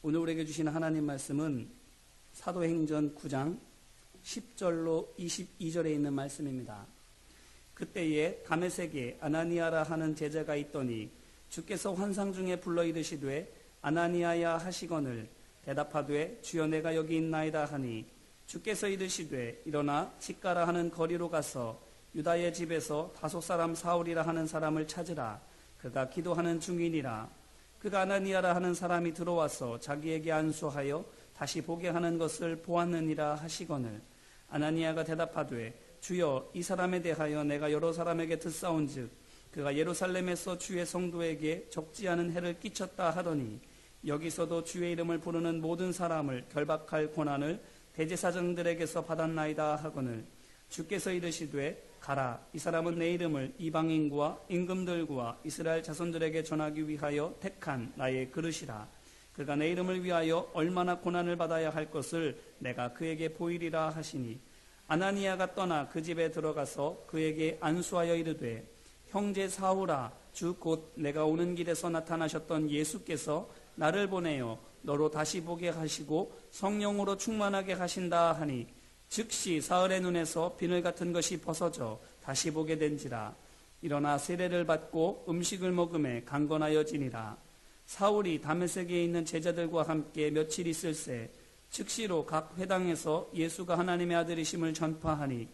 오늘 우리에게 주시는 하나님 말씀은 사도행전 9장 10절로 22절에 있는 말씀입니다. 그때에 다메섹에 아나니아라 하는 제자가 있더니 주께서 환상 중에 불러 이르시되 아나니아야 하시거늘 대답하되 주여 내가 여기 있나이다 하니 주께서 이르시되 일어나 직가라 하는 거리로 가서 유다의 집에서 다소 사람 사울이라 하는 사람을 찾으라. 그가 기도하는 중이니라. 그가 아나니아라 하는 사람이 들어와서 자기에게 안수하여 다시 보게 하는 것을 보았느니라 하시거늘 아나니아가 대답하되 주여 이 사람에 대하여 내가 여러 사람에게 듣사온즉 그가 예루살렘에서 주의 성도에게 적지 않은 해를 끼쳤다 하더니 여기서도 주의 이름을 부르는 모든 사람을 결박할 권한을 대제사장들에게서 받았나이다 하거늘 주께서 이르시되 가라. 이 사람은 내 이름을 이방인과 임금들과 이스라엘 자손들에게 전하기 위하여 택한 나의 그릇이라. 그가 내 이름을 위하여 얼마나 고난을 받아야 할 것을 내가 그에게 보이리라 하시니 아나니아가 떠나 그 집에 들어가서 그에게 안수하여 이르되 형제 사울아 주 곧 내가 오는 길에서 나타나셨던 예수께서 나를 보내어 너로 다시 보게 하시고 성령으로 충만하게 하신다 하니 즉시 사울의 눈에서 비늘 같은 것이 벗어져 다시 보게 된지라. 일어나 세례를 받고 음식을 먹음에 강건하여지니라. 사울이 다메섹에 있는 제자들과 함께 며칠 있을새 즉시로 각 회당에서 예수가 하나님의 아들이심을 전파하니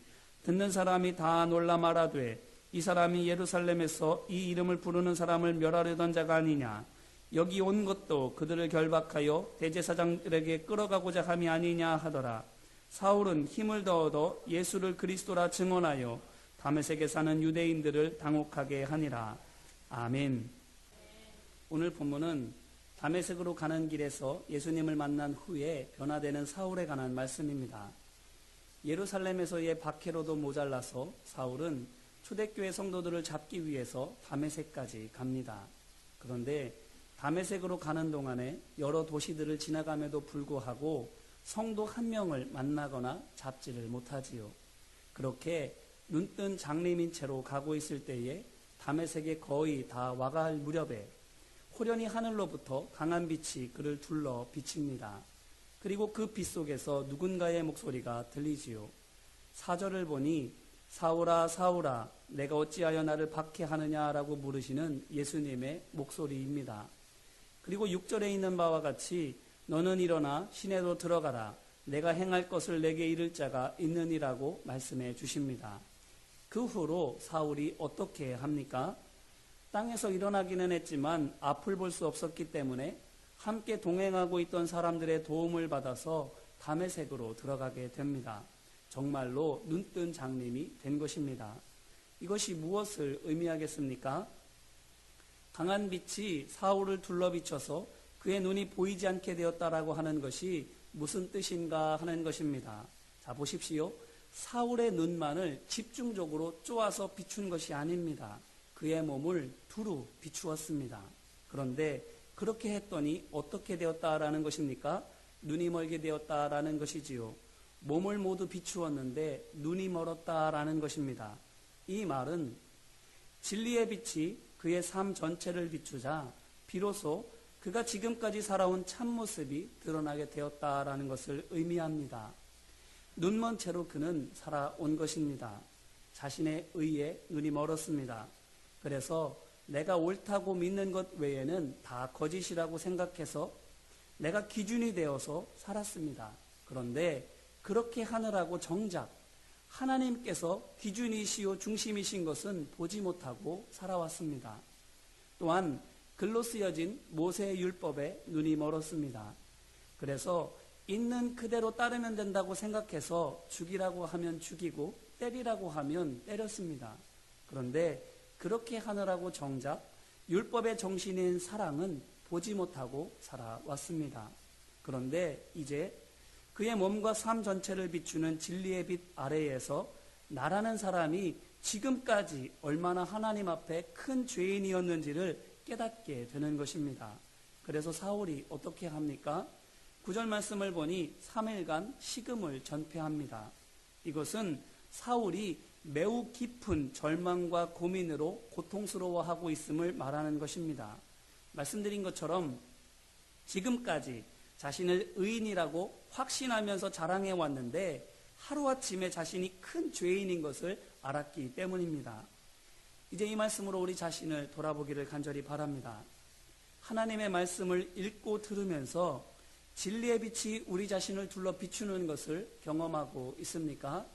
듣는 사람이 다 놀라 말하되 이 사람이 예루살렘에서 이 이름을 부르는 사람을 멸하려던 자가 아니냐. 여기 온 것도 그들을 결박하여 대제사장들에게 끌어가고자 함이 아니냐 하더라. 사울은 힘을 더 얻어 예수를 그리스도라 증언하여 다메섹에 사는 유대인들을 당혹하게 하니라. 아멘. 오늘 본문은 다메섹으로 가는 길에서 예수님을 만난 후에 변화되는 사울에 관한 말씀입니다. 예루살렘에서의 박해로도 모자라서 사울은 초대교회 성도들을 잡기 위해서 다메섹까지 갑니다. 그런데 다메섹으로 가는 동안에 여러 도시들을 지나감에도 불구하고 성도 한 명을 만나거나 잡지를 못하지요. 그렇게 눈뜬 장님인 채로 가고 있을 때에 다메섹에 거의 다 와갈 무렵에 호련히 하늘로부터 강한 빛이 그를 둘러 비칩니다. 그리고 그 빛 속에서 누군가의 목소리가 들리지요. 4절을 보니 사울아 사울아 내가 어찌하여 나를 박해하느냐라고 물으시는 예수님의 목소리입니다. 그리고 6절에 있는 바와 같이 너는 일어나 시내로 들어가라. 내가 행할 것을 내게 이를 자가 있느니라고 말씀해 주십니다. 그 후로 사울이 어떻게 합니까? 땅에서 일어나기는 했지만 앞을 볼 수 없었기 때문에 함께 동행하고 있던 사람들의 도움을 받아서 다메섹으로 들어가게 됩니다. 정말로 눈뜬 장님이 된 것입니다. 이것이 무엇을 의미하겠습니까? 강한 빛이 사울을 둘러비쳐서 그의 눈이 보이지 않게 되었다라고 하는 것이 무슨 뜻인가 하는 것입니다. 자, 보십시오. 사울의 눈만을 집중적으로 쪼아서 비춘 것이 아닙니다. 그의 몸을 두루 비추었습니다. 그런데 그렇게 했더니 어떻게 되었다라는 것입니까? 눈이 멀게 되었다라는 것이지요. 몸을 모두 비추었는데 눈이 멀었다라는 것입니다. 이 말은 진리의 빛이 그의 삶 전체를 비추자 비로소 그가 지금까지 살아온 참모습이 드러나게 되었다라는 것을 의미합니다. 눈먼 채로 그는 살아온 것입니다. 자신의 의에 눈이 멀었습니다. 그래서 내가 옳다고 믿는 것 외에는 다 거짓이라고 생각해서 내가 기준이 되어서 살았습니다. 그런데 그렇게 하느라고 정작 하나님께서 기준이시요 중심이신 것은 보지 못하고 살아왔습니다. 또한 글로 쓰여진 모세의 율법에 눈이 멀었습니다. 그래서 있는 그대로 따르면 된다고 생각해서 죽이라고 하면 죽이고 때리라고 하면 때렸습니다. 그런데 그렇게 하느라고 정작 율법의 정신인 사랑은 보지 못하고 살아왔습니다. 그런데 이제 그의 몸과 삶 전체를 비추는 진리의 빛 아래에서 나라는 사람이 지금까지 얼마나 하나님 앞에 큰 죄인이었는지를 깨닫게 되는 것입니다. 그래서 사울이 어떻게 합니까? 9절 말씀을 보니 3일간 식음을 전폐합니다. 이것은 사울이 매우 깊은 절망과 고민으로 고통스러워하고 있음을 말하는 것입니다. 말씀드린 것처럼 지금까지 자신을 의인이라고 확신하면서 자랑해 왔는데 하루아침에 자신이 큰 죄인인 것을 알았기 때문입니다. 이제 이 말씀으로 우리 자신을 돌아보기를 간절히 바랍니다. 하나님의 말씀을 읽고 들으면서 진리의 빛이 우리 자신을 둘러 비추는 것을 경험하고 있습니까?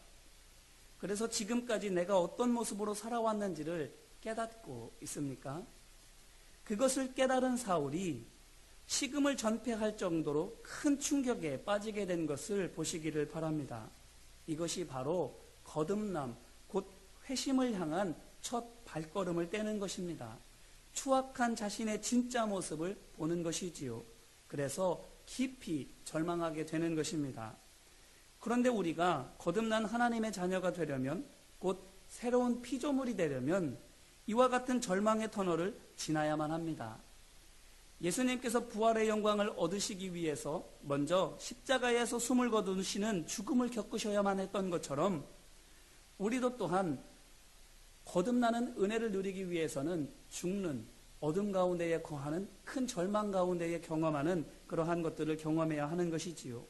그래서 지금까지 내가 어떤 모습으로 살아왔는지를 깨닫고 있습니까? 그것을 깨달은 사울이 식음을 전폐할 정도로 큰 충격에 빠지게 된 것을 보시기를 바랍니다. 이것이 바로 거듭남, 곧 회심을 향한 첫 발걸음을 떼는 것입니다. 추악한 자신의 진짜 모습을 보는 것이지요. 그래서 깊이 절망하게 되는 것입니다. 그런데 우리가 거듭난 하나님의 자녀가 되려면, 곧 새로운 피조물이 되려면 이와 같은 절망의 터널을 지나야만 합니다. 예수님께서 부활의 영광을 얻으시기 위해서 먼저 십자가에서 숨을 거두시는 죽음을 겪으셔야만 했던 것처럼 우리도 또한 거듭나는 은혜를 누리기 위해서는 죽는 어둠 가운데에 거하는 큰 절망 가운데에 경험하는 그러한 것들을 경험해야 하는 것이지요.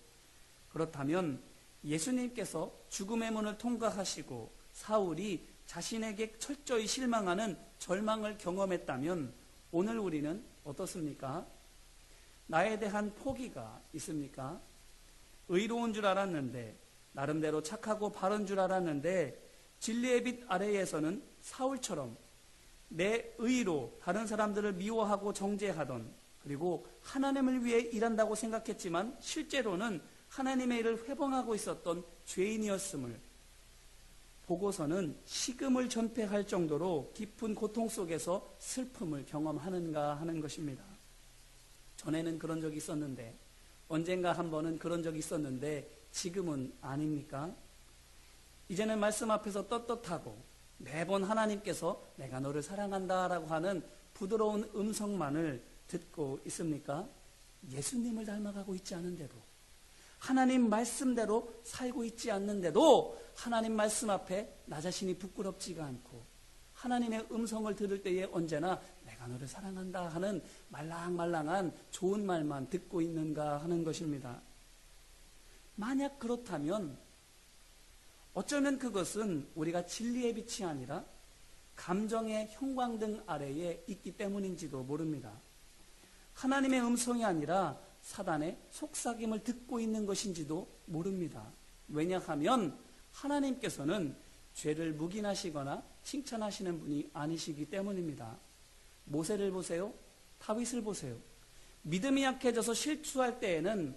그렇다면 예수님께서 죽음의 문을 통과하시고 사울이 자신에게 철저히 실망하는 절망을 경험했다면 오늘 우리는 어떻습니까? 나에 대한 포기가 있습니까? 의로운 줄 알았는데, 나름대로 착하고 바른 줄 알았는데 진리의 빛 아래에서는 사울처럼 내 의로 다른 사람들을 미워하고 정죄하던, 그리고 하나님을 위해 일한다고 생각했지만 실제로는 하나님의 일을 회방하고 있었던 죄인이었음을 보고서는 식음을 전폐할 정도로 깊은 고통 속에서 슬픔을 경험하는가 하는 것입니다. 전에는 그런 적이 있었는데, 언젠가 한 번은 그런 적이 있었는데 지금은 아닙니까? 이제는 말씀 앞에서 떳떳하고 매번 하나님께서 내가 너를 사랑한다라고 하는 부드러운 음성만을 듣고 있습니까? 예수님을 닮아가고 있지 않은데도, 하나님 말씀대로 살고 있지 않는데도 하나님 말씀 앞에 나 자신이 부끄럽지가 않고 하나님의 음성을 들을 때에 언제나 내가 너를 사랑한다 하는 말랑말랑한 좋은 말만 듣고 있는가 하는 것입니다. 만약 그렇다면 어쩌면 그것은 우리가 진리의 빛이 아니라 감정의 형광등 아래에 있기 때문인지도 모릅니다. 하나님의 음성이 아니라 사단의 속삭임을 듣고 있는 것인지도 모릅니다. 왜냐하면 하나님께서는 죄를 묵인하시거나 칭찬하시는 분이 아니시기 때문입니다. 모세를 보세요. 다윗을 보세요. 믿음이 약해져서 실수할 때에는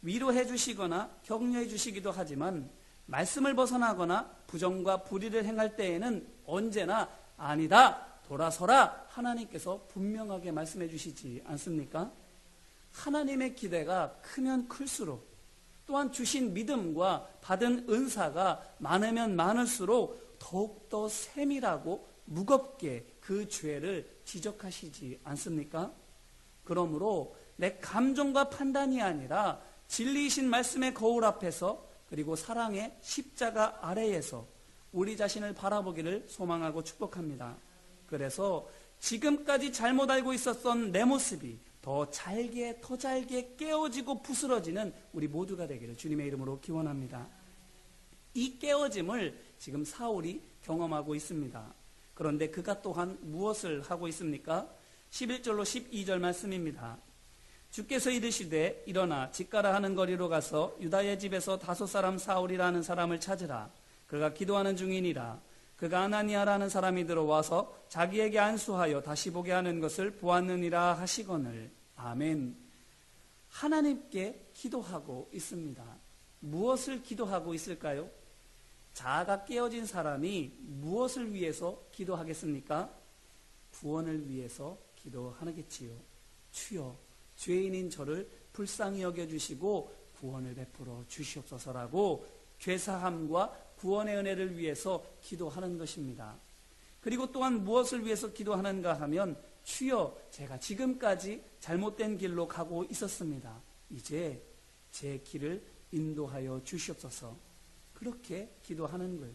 위로해 주시거나 격려해 주시기도 하지만 말씀을 벗어나거나 부정과 불의를 행할 때에는 언제나 아니다, 돌아서라 하나님께서 분명하게 말씀해 주시지 않습니까? 하나님의 기대가 크면 클수록, 또한 주신 믿음과 받은 은사가 많으면 많을수록 더욱더 세밀하고 무겁게 그 죄를 지적하시지 않습니까? 그러므로 내 감정과 판단이 아니라 진리이신 말씀의 거울 앞에서, 그리고 사랑의 십자가 아래에서 우리 자신을 바라보기를 소망하고 축복합니다. 그래서 지금까지 잘못 알고 있었던 내 모습이 더 잘게 깨어지고 부스러지는 우리 모두가 되기를 주님의 이름으로 기원합니다. 이 깨어짐을 지금 사울이 경험하고 있습니다. 그런데 그가 또한 무엇을 하고 있습니까? 11절로 12절 말씀입니다. 주께서 이르시되 일어나 집가라 하는 거리로 가서 유다의 집에서 다소 사람 사울이라는 사람을 찾으라. 그가 기도하는 중이니라. 그가 아나니아라는 사람이 들어와서 자기에게 안수하여 다시 보게 하는 것을 보았느니라 하시거늘. 아멘. 하나님께 기도하고 있습니다. 무엇을 기도하고 있을까요? 자아가 깨어진 사람이 무엇을 위해서 기도하겠습니까? 구원을 위해서 기도하겠지요. 주여, 죄인인 저를 불쌍히 여겨주시고 구원을 베풀어 주시옵소서라고 죄사함과 구원의 은혜를 위해서 기도하는 것입니다. 그리고 또한 무엇을 위해서 기도하는가 하면 주여, 제가 지금까지 잘못된 길로 가고 있었습니다. 이제 제 길을 인도하여 주시옵소서. 그렇게 기도하는 거예요.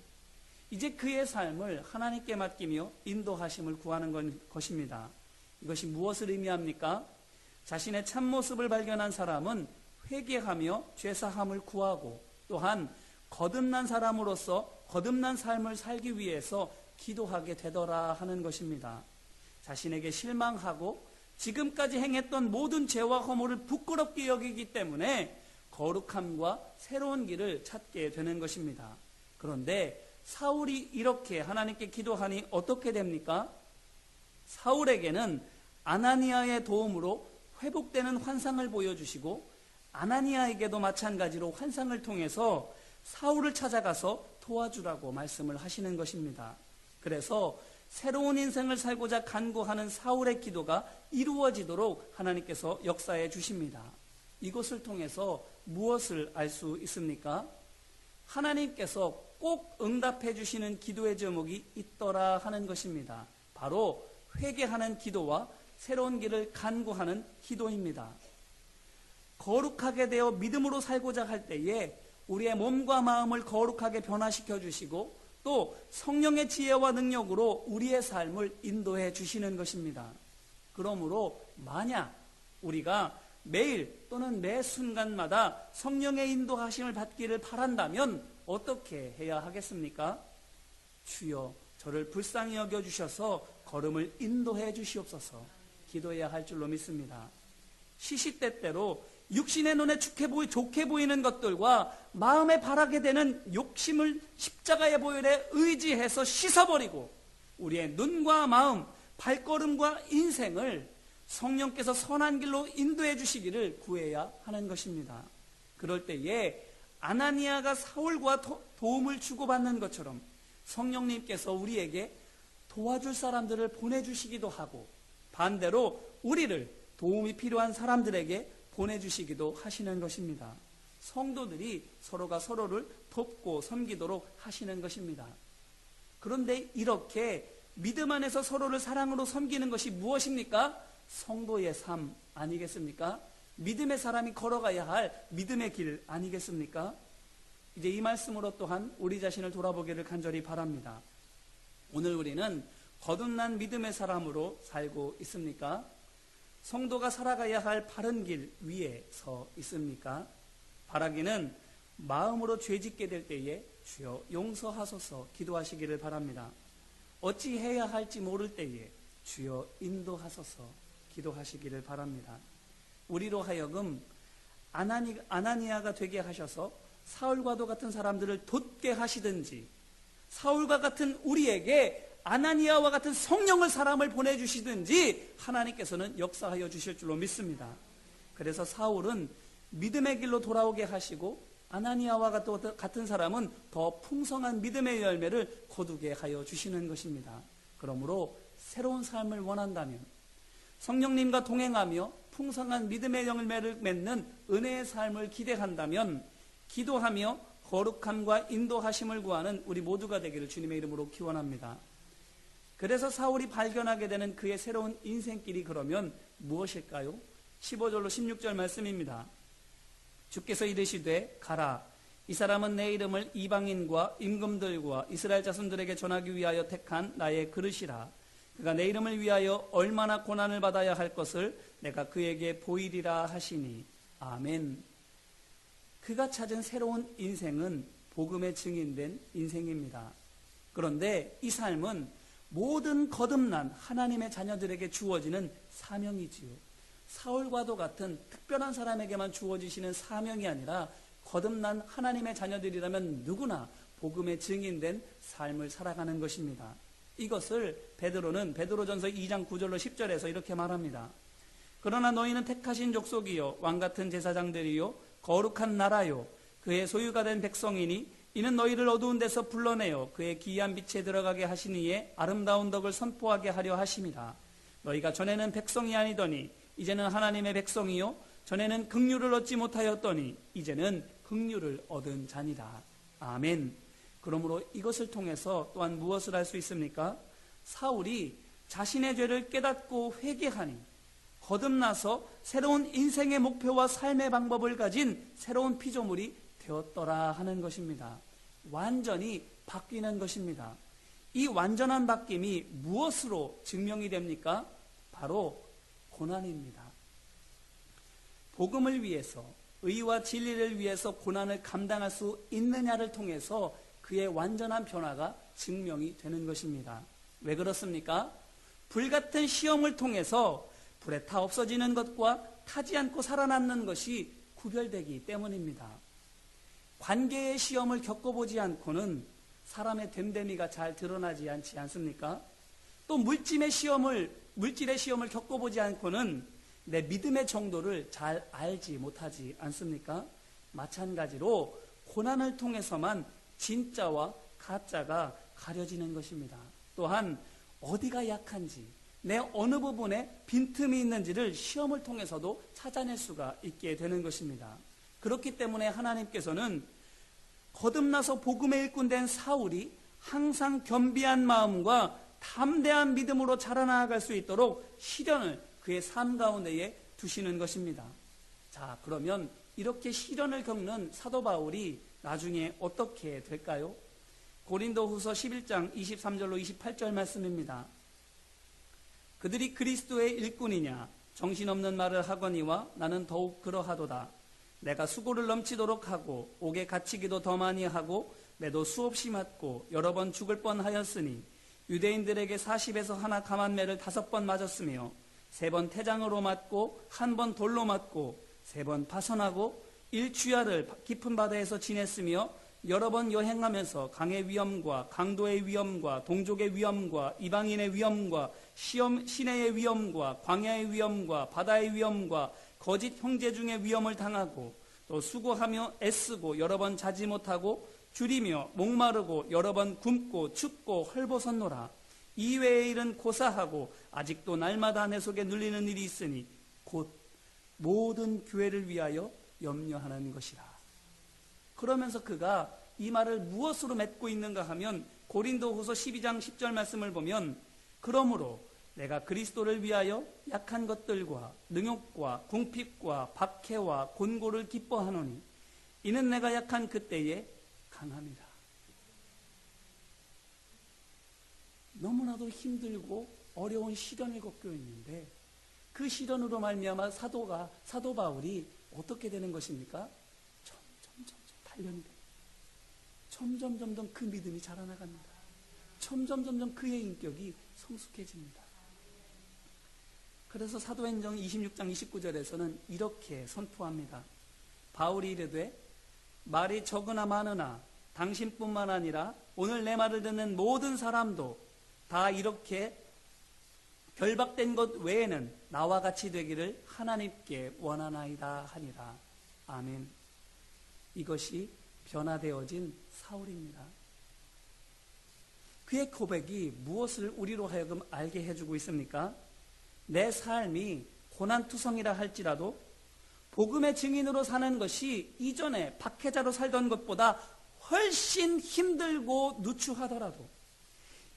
이제 그의 삶을 하나님께 맡기며 인도하심을 구하는 것입니다. 이것이 무엇을 의미합니까? 자신의 참모습을 발견한 사람은 회개하며 죄사함을 구하고 또한 거듭난 사람으로서 거듭난 삶을 살기 위해서 기도하게 되더라 하는 것입니다. 자신에게 실망하고 지금까지 행했던 모든 죄와 허물을 부끄럽게 여기기 때문에 거룩함과 새로운 길을 찾게 되는 것입니다. 그런데 사울이 이렇게 하나님께 기도하니 어떻게 됩니까? 사울에게는 아나니아의 도움으로 회복되는 환상을 보여주시고 아나니아에게도 마찬가지로 환상을 통해서 사울을 찾아가서 도와주라고 말씀을 하시는 것입니다. 그래서 새로운 인생을 살고자 간구하는 사울의 기도가 이루어지도록 하나님께서 역사해 주십니다. 이것을 통해서 무엇을 알 수 있습니까? 하나님께서 꼭 응답해 주시는 기도의 제목이 있더라 하는 것입니다. 바로 회개하는 기도와 새로운 길을 간구하는 기도입니다. 거룩하게 되어 믿음으로 살고자 할 때에 우리의 몸과 마음을 거룩하게 변화시켜 주시고 또 성령의 지혜와 능력으로 우리의 삶을 인도해 주시는 것입니다. 그러므로 만약 우리가 매일 또는 매 순간마다 성령의 인도하심을 받기를 바란다면 어떻게 해야 하겠습니까? 주여 저를 불쌍히 여겨주셔서 걸음을 인도해 주시옵소서 기도해야 할 줄로 믿습니다. 시시때때로 육신의 눈에 좋게 보이는 것들과 마음에 바라게 되는 욕심을 십자가의 보혈에 의지해서 씻어버리고 우리의 눈과 마음, 발걸음과 인생을 성령께서 선한 길로 인도해 주시기를 구해야 하는 것입니다. 그럴 때에 아나니아가 사울과 도움을 주고받는 것처럼 성령님께서 우리에게 도와줄 사람들을 보내주시기도 하고 반대로 우리를 도움이 필요한 사람들에게 보내주시기도 하시는 것입니다. 성도들이 서로가 서로를 돕고 섬기도록 하시는 것입니다. 그런데 이렇게 믿음 안에서 서로를 사랑으로 섬기는 것이 무엇입니까? 성도의 삶 아니겠습니까? 믿음의 사람이 걸어가야 할 믿음의 길 아니겠습니까? 이제 이 말씀으로 또한 우리 자신을 돌아보기를 간절히 바랍니다. 오늘 우리는 거듭난 믿음의 사람으로 살고 있습니까? 성도가 살아가야 할 바른 길 위에 서 있습니까? 바라기는 마음으로 죄짓게 될 때에 주여 용서하소서 기도하시기를 바랍니다. 어찌해야 할지 모를 때에 주여 인도하소서 기도하시기를 바랍니다. 우리로 하여금 아나니아가 되게 하셔서 사울과도 같은 사람들을 돋게 하시든지 사울과 같은 우리에게 아나니아와 같은 성령을 사람을 보내주시든지 하나님께서는 역사하여 주실 줄로 믿습니다. 그래서 사울은 믿음의 길로 돌아오게 하시고 아나니아와 같은 사람은 더 풍성한 믿음의 열매를 거두게 하여 주시는 것입니다. 그러므로 새로운 삶을 원한다면 성령님과 동행하며 풍성한 믿음의 열매를 맺는 은혜의 삶을 기대한다면 기도하며 거룩함과 인도하심을 구하는 우리 모두가 되기를 주님의 이름으로 기원합니다. 그래서 사울이 발견하게 되는 그의 새로운 인생길이 그러면 무엇일까요? 15절로 16절 말씀입니다. 주께서 이르시되 가라 이 사람은 내 이름을 이방인과 임금들과 이스라엘 자손들에게 전하기 위하여 택한 나의 그릇이라 그가 내 이름을 위하여 얼마나 고난을 받아야 할 것을 내가 그에게 보이리라 하시니 아멘. 그가 찾은 새로운 인생은 복음에 증인된 인생입니다. 그런데 이 삶은 모든 거듭난 하나님의 자녀들에게 주어지는 사명이지요. 사울과도 같은 특별한 사람에게만 주어지시는 사명이 아니라 거듭난 하나님의 자녀들이라면 누구나 복음에 증인된 삶을 살아가는 것입니다. 이것을 베드로는 베드로전서 2장 9절로 10절에서 이렇게 말합니다. 그러나 너희는 택하신 족속이요 왕같은 제사장들이요 거룩한 나라요 그의 소유가 된 백성이니 이는 너희를 어두운 데서 불러내어 그의 기이한 빛에 들어가게 하시니에 아름다운 덕을 선포하게 하려 하심이라. 너희가 전에는 백성이 아니더니 이제는 하나님의 백성이요 전에는 긍휼을 얻지 못하였더니 이제는 긍휼을 얻은 자니라. 아멘. 그러므로 이것을 통해서 또한 무엇을 할 수 있습니까? 사울이 자신의 죄를 깨닫고 회개하니 거듭나서 새로운 인생의 목표와 삶의 방법을 가진 새로운 피조물이 되었더라 하는 것입니다. 완전히 바뀌는 것입니다. 이 완전한 바뀜이 무엇으로 증명이 됩니까? 바로 고난입니다. 복음을 위해서, 의와 진리를 위해서 고난을 감당할 수 있느냐를 통해서 그의 완전한 변화가 증명이 되는 것입니다. 왜 그렇습니까? 불같은 시험을 통해서 불에 타 없어지는 것과 타지 않고 살아남는 것이 구별되기 때문입니다. 관계의 시험을 겪어보지 않고는 사람의 됨됨이가 잘 드러나지 않지 않습니까? 또 물질의 시험을 겪어보지 않고는 내 믿음의 정도를 잘 알지 못하지 않습니까? 마찬가지로 고난을 통해서만 진짜와 가짜가 가려지는 것입니다. 또한 어디가 약한지, 내 어느 부분에 빈틈이 있는지를 시험을 통해서도 찾아낼 수가 있게 되는 것입니다. 그렇기 때문에 하나님께서는 거듭나서 복음의 일꾼 된 사울이 항상 겸비한 마음과 담대한 믿음으로 자라나갈 수 있도록 시련을 그의 삶 가운데에 두시는 것입니다. 자, 그러면 이렇게 시련을 겪는 사도 바울이 나중에 어떻게 될까요? 고린도후서 11장 23절로 28절 말씀입니다. 그들이 그리스도의 일꾼이냐 정신없는 말을 하거니와 나는 더욱 그러하도다. 내가 수고를 넘치도록 하고 옥에 갇히기도 더 많이 하고 매도 수없이 맞고 여러 번 죽을 뻔하였으니 유대인들에게 40에서 하나 감한매를 5번 맞았으며 3번 태장으로 맞고 1번 돌로 맞고 3번 파선하고 일주야를 깊은 바다에서 지냈으며 여러 번 여행하면서 강의 위험과 강도의 위험과 동족의 위험과 이방인의 위험과 시내의 위험과 광야의 위험과 바다의 위험과 거짓 형제 중의 위험을 당하고 또 수고하며 애쓰고 여러 번 자지 못하고 줄이며 목마르고 여러 번 굶고 춥고 헐벗었노라. 이외의 일은 고사하고 아직도 날마다 내 속에 눌리는 일이 있으니 곧 모든 교회를 위하여 염려하는 것이라. 그러면서 그가 이 말을 무엇으로 맺고 있는가 하면 고린도후서 12장 10절 말씀을 보면 그러므로 내가 그리스도를 위하여 약한 것들과 능욕과 궁핍과 박해와 곤고를 기뻐하노니 이는 내가 약한 그때에 강함이라. 너무나도 힘들고 어려운 시련을 겪고 있는데 그 시련으로 말미암아 사도 바울이 어떻게 되는 것입니까? 점점 단련이 됩니다. 점점 그 믿음이 자라나갑니다. 점점 그의 인격이 성숙해집니다. 그래서 사도행전 26장 29절에서는 이렇게 선포합니다. 바울이 이르되 말이 적으나 많으나 당신뿐만 아니라 오늘 내 말을 듣는 모든 사람도 다 이렇게 결박된 것 외에는 나와 같이 되기를 하나님께 원하나이다 하니라. 아멘. 이것이 변화되어진 사울입니다. 그의 고백이 무엇을 우리로 하여금 알게 해주고 있습니까? 내 삶이 고난투성이라 할지라도 복음의 증인으로 사는 것이 이전에 박해자로 살던 것보다 훨씬 힘들고 누추하더라도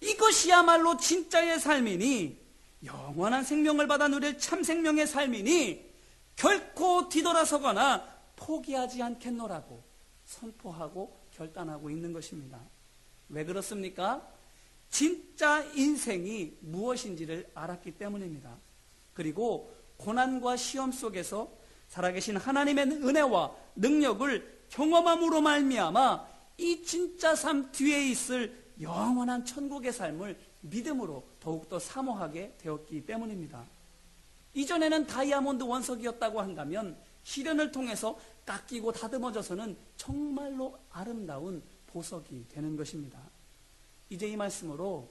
이것이야말로 진짜의 삶이니 영원한 생명을 받아 누릴 참 생명의 삶이니 결코 뒤돌아서거나 포기하지 않겠노라고 선포하고 결단하고 있는 것입니다. 왜 그렇습니까? 진짜 인생이 무엇인지를 알았기 때문입니다. 그리고 고난과 시험 속에서 살아계신 하나님의 은혜와 능력을 경험함으로 말미암아 이 진짜 삶 뒤에 있을 영원한 천국의 삶을 믿음으로 더욱더 사모하게 되었기 때문입니다. 이전에는 다이아몬드 원석이었다고 한다면 시련을 통해서 깎이고 다듬어져서는 정말로 아름다운 보석이 되는 것입니다. 이제 이 말씀으로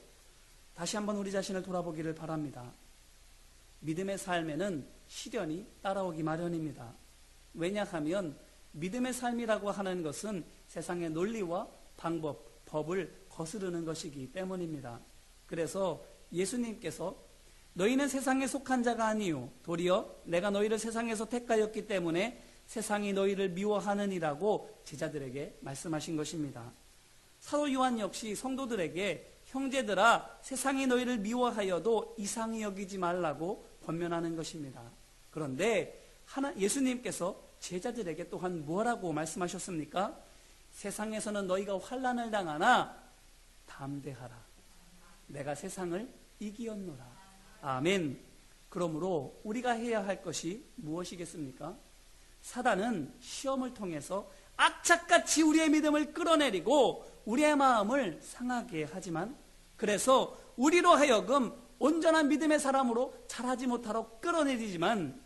다시 한번 우리 자신을 돌아보기를 바랍니다. 믿음의 삶에는 시련이 따라오기 마련입니다. 왜냐하면 믿음의 삶이라고 하는 것은 세상의 논리와 방법, 법을 거스르는 것이기 때문입니다. 그래서 예수님께서 너희는 세상에 속한 자가 아니요 도리어 내가 너희를 세상에서 택하였기 때문에 세상이 너희를 미워하느니라고 제자들에게 말씀하신 것입니다. 사도 요한 역시 성도들에게 형제들아 세상이 너희를 미워하여도 이상히 여기지 말라고 권면하는 것입니다. 그런데 예수님께서 제자들에게 또한 뭐라고 말씀하셨습니까? 세상에서는 너희가 환난을 당하나 담대하라. 내가 세상을 이기었노라. 아멘. 그러므로 우리가 해야 할 것이 무엇이겠습니까? 사단은 시험을 통해서 악착같이 우리의 믿음을 끌어내리고 우리의 마음을 상하게 하지만, 그래서 우리로 하여금 온전한 믿음의 사람으로 자라지 못하도록 끌어내리지만,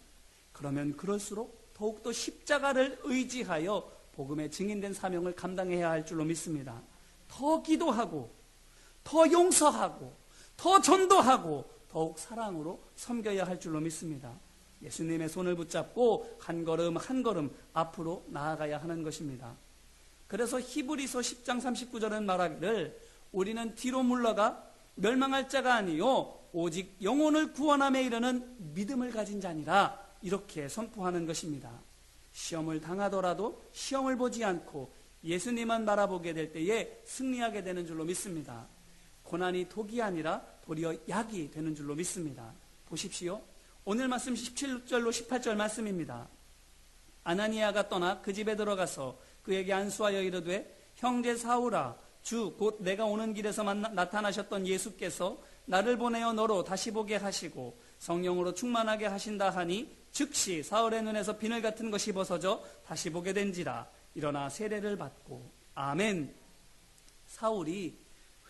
그러면 그럴수록 더욱더 십자가를 의지하여 복음의 증인된 사명을 감당해야 할 줄로 믿습니다. 더 기도하고, 더 용서하고, 더 전도하고, 더욱 사랑으로 섬겨야 할 줄로 믿습니다. 예수님의 손을 붙잡고 한 걸음 한 걸음 앞으로 나아가야 하는 것입니다. 그래서 히브리서 10장 39절은 말하기를 우리는 뒤로 물러가 멸망할 자가 아니요 오직 영혼을 구원함에 이르는 믿음을 가진 자니라, 이렇게 선포하는 것입니다. 시험을 당하더라도 시험을 보지 않고 예수님만 바라보게 될 때에 승리하게 되는 줄로 믿습니다. 고난이 독이 아니라 도리어 약이 되는 줄로 믿습니다. 보십시오. 오늘 말씀 17절로 18절 말씀입니다. 아나니아가 떠나 그 집에 들어가서 그에게 안수하여 이르되 형제 사울아, 주 곧 내가 오는 길에서 나타나셨던 예수께서 나를 보내어 너로 다시 보게 하시고 성령으로 충만하게 하신다 하니 즉시 사울의 눈에서 비늘 같은 것이 벗어져 다시 보게 된지라. 일어나 세례를 받고. 아멘. 사울이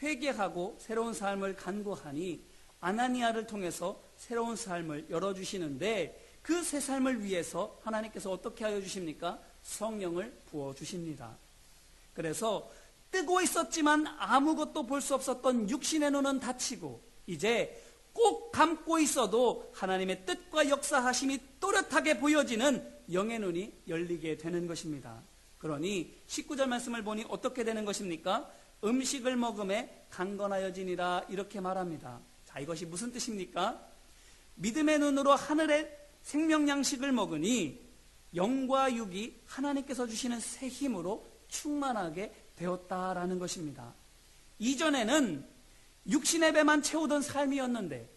회개하고 새로운 삶을 간구하니 아나니아를 통해서 새로운 삶을 열어주시는데, 그 새 삶을 위해서 하나님께서 어떻게 하여 주십니까? 성령을 부어주십니다. 그래서 뜨고 있었지만 아무것도 볼 수 없었던 육신의 눈은 닫히고 이제 꼭 감고 있어도 하나님의 뜻과 역사하심이 또렷하게 보여지는 영의 눈이 열리게 되는 것입니다. 그러니 19절 말씀을 보니 어떻게 되는 것입니까? 음식을 먹음에 강건하여지니라, 이렇게 말합니다. 자, 이것이 무슨 뜻입니까? 믿음의 눈으로 하늘의 생명 양식을 먹으니 영과 육이 하나님께서 주시는 새 힘으로 충만하게 되었다라는 것입니다. 이전에는 육신의 배만 채우던 삶이었는데,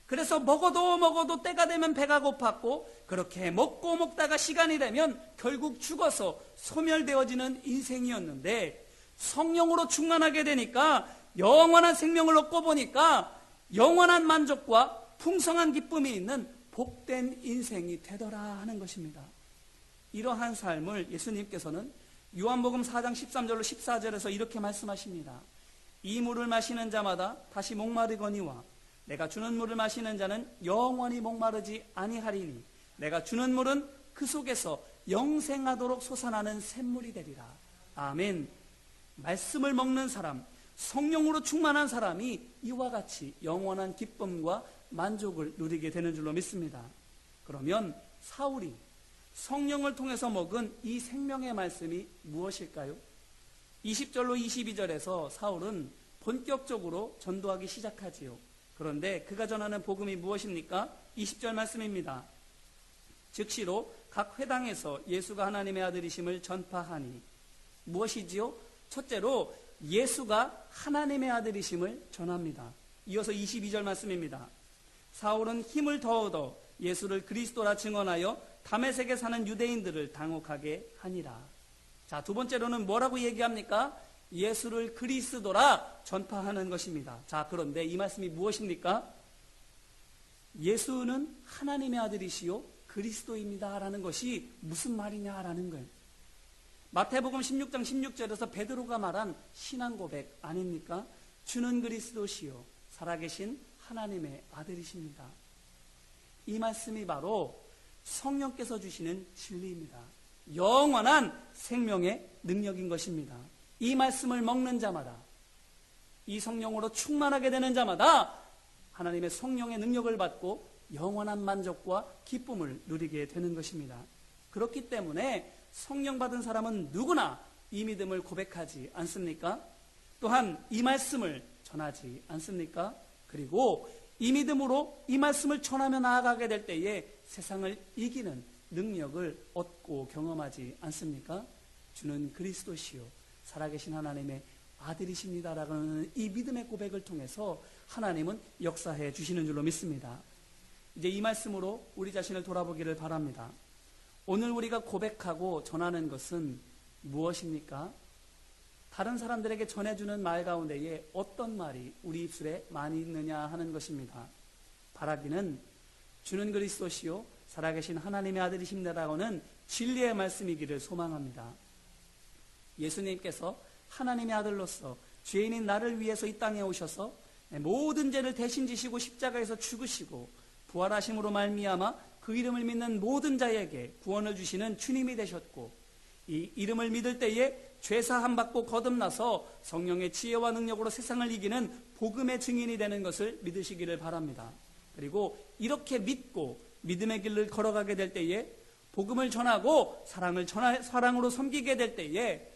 그래서 먹어도 때가 되면 배가 고팠고, 그렇게 먹고 먹다가 시간이 되면 결국 죽어서 소멸되어지는 인생이었는데, 성령으로 충만하게 되니까 영원한 생명을 얻고 보니까 영원한 만족과 풍성한 기쁨이 있는 복된 인생이 되더라 하는 것입니다. 이러한 삶을 예수님께서는 요한복음 4장 13절로 14절에서 이렇게 말씀하십니다. 이 물을 마시는 자마다 다시 목마르거니와 내가 주는 물을 마시는 자는 영원히 목마르지 아니하리니 내가 주는 물은 그 속에서 영생하도록 솟아나는 샘물이 되리라. 아멘. 말씀을 먹는 사람, 성령으로 충만한 사람이 이와 같이 영원한 기쁨과 만족을 누리게 되는 줄로 믿습니다. 그러면 사울이 성령을 통해서 먹은 이 생명의 말씀이 무엇일까요? 20절로 22절에서 사울은 본격적으로 전도하기 시작하지요. 그런데 그가 전하는 복음이 무엇입니까? 20절 말씀입니다. 즉시로 각 회당에서 예수가 하나님의 아들이심을 전파하니. 무엇이지요? 첫째로 예수가 하나님의 아들이심을 전합니다. 이어서 22절 말씀입니다. 사울은 힘을 더 얻어 예수를 그리스도라 증언하여 다메섹에 사는 유대인들을 당혹하게 하니라. 자, 두 번째로는 뭐라고 얘기합니까? 예수를 그리스도라 전파하는 것입니다. 자, 그런데 이 말씀이 무엇입니까? 예수는 하나님의 아들이시요 그리스도입니다 라는 것이 무슨 말이냐라는 거예요. 마태복음 16장 16절에서 베드로가 말한 신앙 고백 아닙니까? 주는 그리스도시요 살아계신 하나님의 아들이십니다. 이 말씀이 바로 성령께서 주시는 진리입니다. 영원한 생명의 능력인 것입니다. 이 말씀을 먹는 자마다, 이 성령으로 충만하게 되는 자마다 하나님의 성령의 능력을 받고 영원한 만족과 기쁨을 누리게 되는 것입니다. 그렇기 때문에 성령 받은 사람은 누구나 이 믿음을 고백하지 않습니까? 또한 이 말씀을 전하지 않습니까? 그리고 이 믿음으로 이 말씀을 전하며 나아가게 될 때에 세상을 이기는 능력을 얻고 경험하지 않습니까? 주는 그리스도시요 살아계신 하나님의 아들이십니다라는 이 믿음의 고백을 통해서 하나님은 역사해 주시는 줄로 믿습니다. 이제 이 말씀으로 우리 자신을 돌아보기를 바랍니다. 오늘 우리가 고백하고 전하는 것은 무엇입니까? 다른 사람들에게 전해주는 말 가운데에 어떤 말이 우리 입술에 많이 있느냐 하는 것입니다. 바라기는 주는 그리스도시요 살아계신 하나님의 아들이십니다라고는 진리의 말씀이기를 소망합니다. 예수님께서 하나님의 아들로서 죄인인 나를 위해서 이 땅에 오셔서 모든 죄를 대신 지시고 십자가에서 죽으시고 부활하심으로 말미암아 그 이름을 믿는 모든 자에게 구원을 주시는 주님이 되셨고, 이 이름을 믿을 때에 죄사함 받고 거듭나서 성령의 지혜와 능력으로 세상을 이기는 복음의 증인이 되는 것을 믿으시기를 바랍니다. 그리고 이렇게 믿고 믿음의 길을 걸어가게 될 때에 복음을 전하고 사랑으로 섬기게 될 때에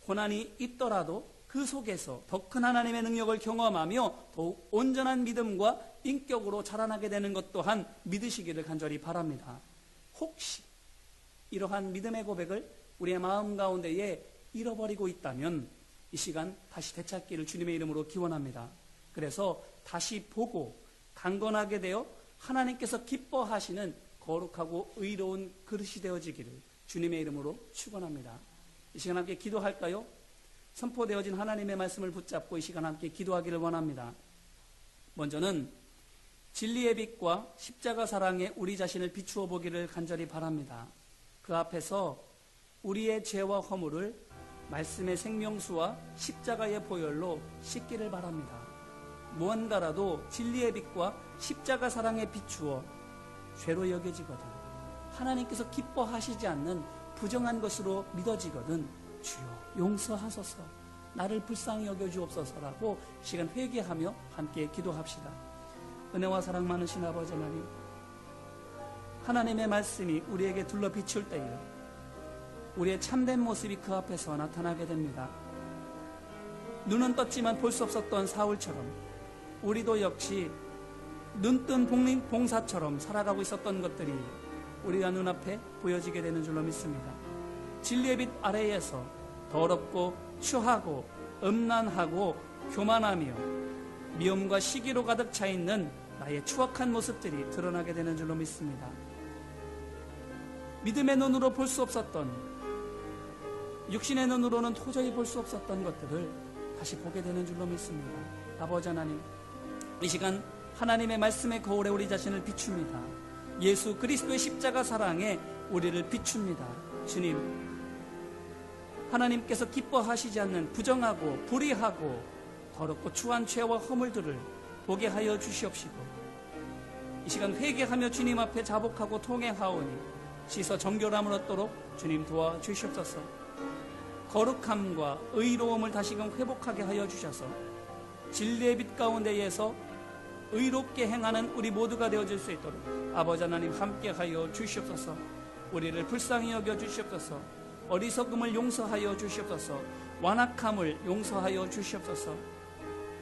고난이 있더라도 그 속에서 더 큰 하나님의 능력을 경험하며 더욱 온전한 믿음과 인격으로 자라나게 되는 것 또한 믿으시기를 간절히 바랍니다. 혹시 이러한 믿음의 고백을 우리의 마음 가운데에 잃어버리고 있다면 이 시간 다시 되찾기를 주님의 이름으로 기원합니다. 그래서 다시 보고 강건하게 되어 하나님께서 기뻐하시는 거룩하고 의로운 그릇이 되어지기를 주님의 이름으로 축원합니다. 이 시간 함께 기도할까요? 선포되어진 하나님의 말씀을 붙잡고 이 시간 함께 기도하기를 원합니다. 먼저는 진리의 빛과 십자가 사랑에 우리 자신을 비추어 보기를 간절히 바랍니다. 그 앞에서 우리의 죄와 허물을 말씀의 생명수와 십자가의 보혈로 씻기를 바랍니다. 무언가라도 진리의 빛과 십자가 사랑에 비추어 죄로 여겨지거든, 하나님께서 기뻐하시지 않는 부정한 것으로 믿어지거든 주여 용서하소서, 나를 불쌍히 여겨주옵소서라고 시간 회개하며 함께 기도합시다. 은혜와 사랑 많으신 아버지 하나님, 하나님의 말씀이 우리에게 둘러 비출 때에 우리의 참된 모습이 그 앞에서 나타나게 됩니다. 눈은 떴지만 볼 수 없었던 사울처럼 우리도 역시 눈뜬 봉사처럼 살아가고 있었던 것들이 우리가 눈앞에 보여지게 되는 줄로 믿습니다. 진리의 빛 아래에서 더럽고 추하고 음란하고 교만하며 미움과 시기로 가득 차 있는 나의 추악한 모습들이 드러나게 되는 줄로 믿습니다. 믿음의 눈으로 볼 수 없었던, 육신의 눈으로는 도저히 볼 수 없었던 것들을 다시 보게 되는 줄로 믿습니다. 아버지 하나님, 이 시간 하나님의 말씀의 거울에 우리 자신을 비춥니다. 예수 그리스도의 십자가 사랑에 우리를 비춥니다. 주님, 하나님께서 기뻐하시지 않는 부정하고 불의하고 더럽고 추한 죄와 허물들을 보게 하여 주시옵시고, 이 시간 회개하며 주님 앞에 자복하고 통행하오니 씻어 정결함을 얻도록 주님 도와주시옵소서. 거룩함과 의로움을 다시금 회복하게 하여 주셔서 진리의 빛 가운데에서 의롭게 행하는 우리 모두가 되어질 수 있도록 아버지 하나님 함께하여 주시옵소서. 우리를 불쌍히 여겨 주시옵소서. 어리석음을 용서하여 주시옵소서. 완악함을 용서하여 주시옵소서.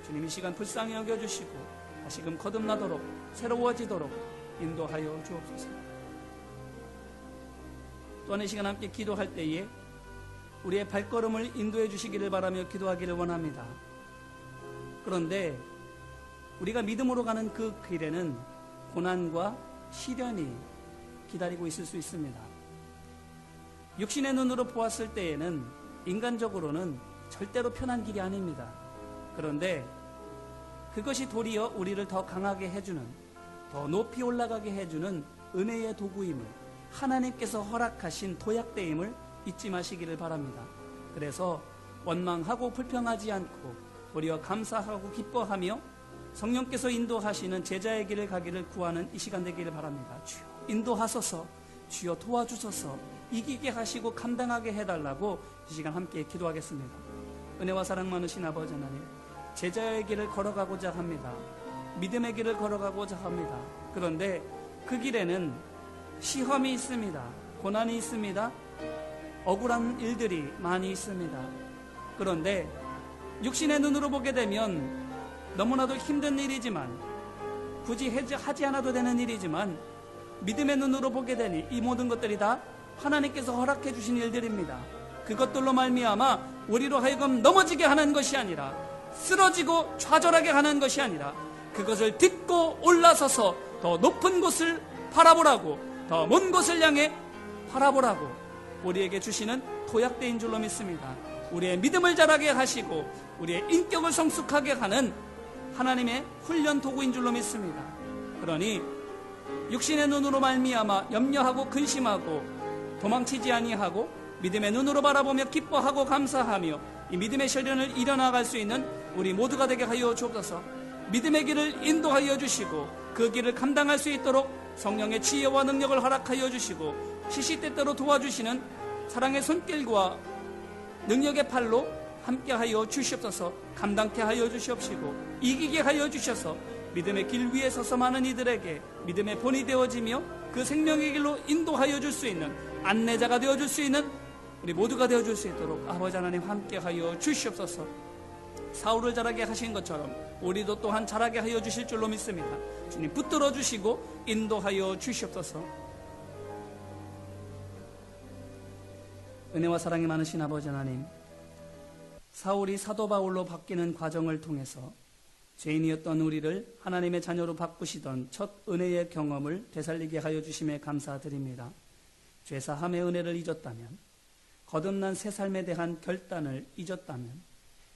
주님, 이 시간 불쌍히 여겨 주시고 다시금 거듭나도록 새로워지도록 인도하여 주옵소서. 또한 이 시간 함께 기도할 때에 우리의 발걸음을 인도해 주시기를 바라며 기도하기를 원합니다. 그런데 우리가 믿음으로 가는 그 길에는 고난과 시련이 기다리고 있을 수 있습니다. 육신의 눈으로 보았을 때에는 인간적으로는 절대로 편한 길이 아닙니다. 그런데 그것이 도리어 우리를 더 강하게 해주는, 더 높이 올라가게 해주는 은혜의 도구임을, 하나님께서 허락하신 도약대임을 잊지 마시기를 바랍니다. 그래서 원망하고 불평하지 않고 도리어 감사하고 기뻐하며 성령께서 인도하시는 제자의 길을 가기를 구하는 이 시간 되기를 바랍니다. 주여 인도하소서, 주여 도와주소서, 이기게 하시고 감당하게 해달라고 이 시간 함께 기도하겠습니다. 은혜와 사랑 많으신 아버지 하나님, 제자의 길을 걸어가고자 합니다. 믿음의 길을 걸어가고자 합니다. 그런데 그 길에는 시험이 있습니다. 고난이 있습니다. 억울한 일들이 많이 있습니다. 그런데 육신의 눈으로 보게 되면 너무나도 힘든 일이지만, 굳이 하지 않아도 되는 일이지만, 믿음의 눈으로 보게 되니 이 모든 것들이 다 하나님께서 허락해 주신 일들입니다. 그것들로 말미암아 우리로 하여금 넘어지게 하는 것이 아니라, 쓰러지고 좌절하게 하는 것이 아니라, 그것을 딛고 올라서서 더 높은 곳을 바라보라고, 더 먼 곳을 향해 바라보라고 우리에게 주시는 도약대인 줄로 믿습니다. 우리의 믿음을 자라게 하시고 우리의 인격을 성숙하게 하는 하나님의 훈련 도구인 줄로 믿습니다. 그러니 육신의 눈으로 말미암아 염려하고 근심하고 도망치지 아니하고 믿음의 눈으로 바라보며 기뻐하고 감사하며 이 믿음의 실현을 이뤄나갈 수 있는 우리 모두가 되게 하여 주옵소서. 믿음의 길을 인도하여 주시고 그 길을 감당할 수 있도록 성령의 지혜와 능력을 허락하여 주시고 시시때때로 도와주시는 사랑의 손길과 능력의 팔로 함께하여 주시옵소서. 감당케 하여 주시옵시고 이기게 하여 주셔서 믿음의 길 위에 서서 많은 이들에게 믿음의 본이 되어지며 그 생명의 길로 인도하여 줄 수 있는 안내자가 되어줄 수 있는 우리 모두가 되어줄 수 있도록 아버지 하나님 함께하여 주시옵소서. 사울을 자라게 하신 것처럼 우리도 또한 자라게 하여 주실 줄로 믿습니다. 주님 붙들어 주시고 인도하여 주시옵소서. 은혜와 사랑이 많으신 아버지 하나님, 사울이 사도 바울로 바뀌는 과정을 통해서 죄인이었던 우리를 하나님의 자녀로 바꾸시던 첫 은혜의 경험을 되살리게 하여 주심에 감사드립니다. 죄사함의 은혜를 잊었다면, 거듭난 새 삶에 대한 결단을 잊었다면,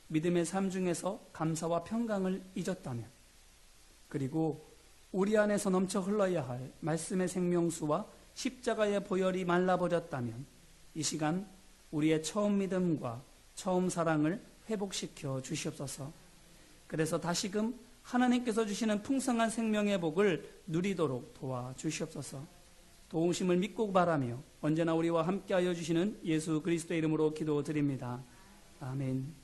믿음의 삶 중에서 감사와 평강을 잊었다면, 그리고 우리 안에서 넘쳐 흘러야 할 말씀의 생명수와 십자가의 보혈이 말라버렸다면 이 시간 우리의 처음 믿음과 처음 사랑을 회복시켜 주시옵소서. 그래서 다시금 하나님께서 주시는 풍성한 생명의 복을 누리도록 도와주시옵소서. 도우심을 믿고 바라며 언제나 우리와 함께하여 주시는 예수 그리스도의 이름으로 기도드립니다. 아멘.